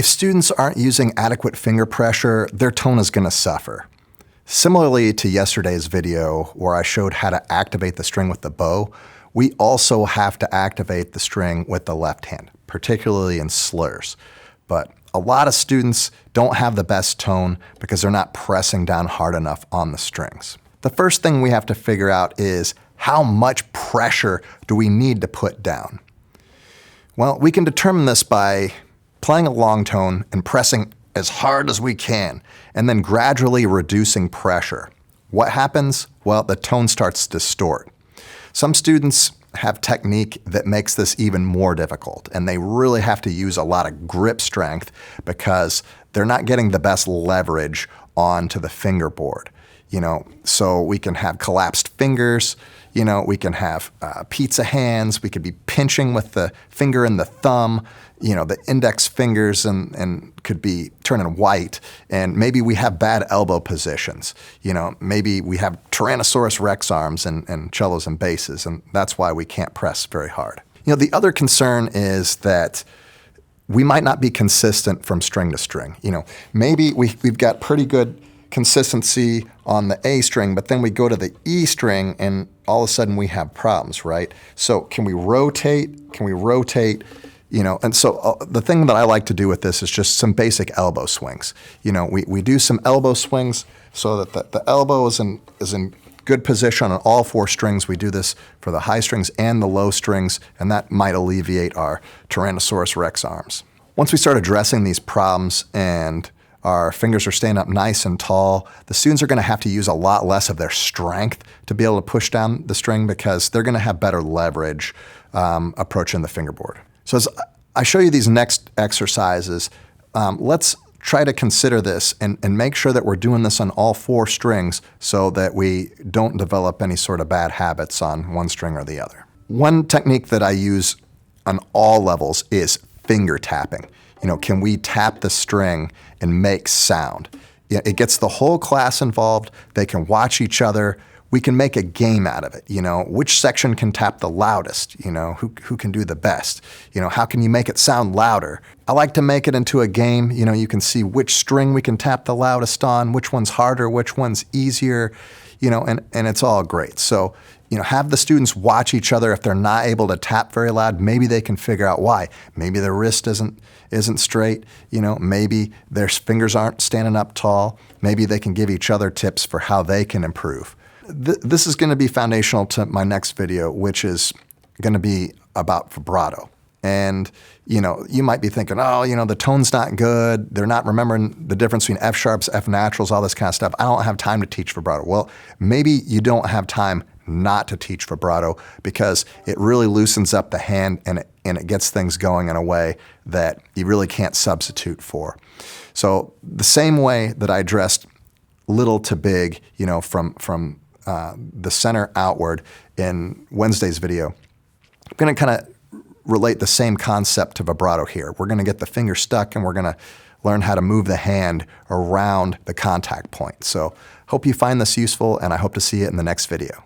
If students aren't using adequate finger pressure, their tone is going to suffer. Similarly to yesterday's video where I showed how to activate the string with the bow, we also have to activate the string with the left hand, particularly in slurs. But a lot of students don't have the best tone because they're not pressing down hard enough on the strings. The first thing we have to figure out is how much pressure do we need to put down? Well, we can determine this by playing a long tone and pressing as hard as we can, and then gradually reducing pressure. What happens? Well, the tone starts to distort. Some students have technique that makes this even more difficult, and they really have to use a lot of grip strength because they're not getting the best leverage onto the fingerboard. So we can have collapsed fingers, we can have pizza hands, we could be pinching with the finger and the thumb, the index fingers and could be turning white, and maybe we have bad elbow positions. Maybe we have Tyrannosaurus Rex arms and cellos and basses, and that's why we can't press very hard. The other concern is that we might not be consistent from string to string. Maybe we've got pretty good consistency on the A string, but then we go to the E string and all of a sudden we have problems, right? So can we rotate? Can we rotate? And so the thing that I like to do with this is just some basic elbow swings. We do some elbow swings so that the elbow is in good position on all four strings. We do this for the high strings and the low strings, and that might alleviate our Tyrannosaurus Rex arms. Once we start addressing these problems and our fingers are staying up nice and tall, the students are going to have to use a lot less of their strength to be able to push down the string because they're going to have better leverage approaching the fingerboard. So as I show you these next exercises, let's try to consider this and make sure that we're doing this on all four strings so that we don't develop any sort of bad habits on one string or the other. One technique that I use on all levels is finger tapping. Can we tap the string and make sound? It gets the whole class involved. They can watch each other. We can make a game out of it. Which section can tap the loudest? Who can do the best? How can you make it sound louder? I like to make it into a game. You can see which string we can tap the loudest on, which one's harder, which one's easier, and it's all great. So, have the students watch each other. If they're not able to tap very loud, maybe they can figure out why. Maybe their wrist isn't straight. Maybe their fingers aren't standing up tall. Maybe they can give each other tips for how they can improve. This is going to be foundational to my next video, which is going to be about vibrato. And, you might be thinking, the tone's not good. They're not remembering the difference between F sharps, F naturals, all this kind of stuff. I don't have time to teach vibrato. Well, maybe you don't have time not to teach vibrato because it really loosens up the hand and it gets things going in a way that you really can't substitute for. So the same way that I addressed little to big, from the center outward in Wednesday's video, I'm going to kind of relate the same concept to vibrato here. We're going to get the finger stuck and we're going to learn how to move the hand around the contact point. So hope you find this useful, and I hope to see you in the next video.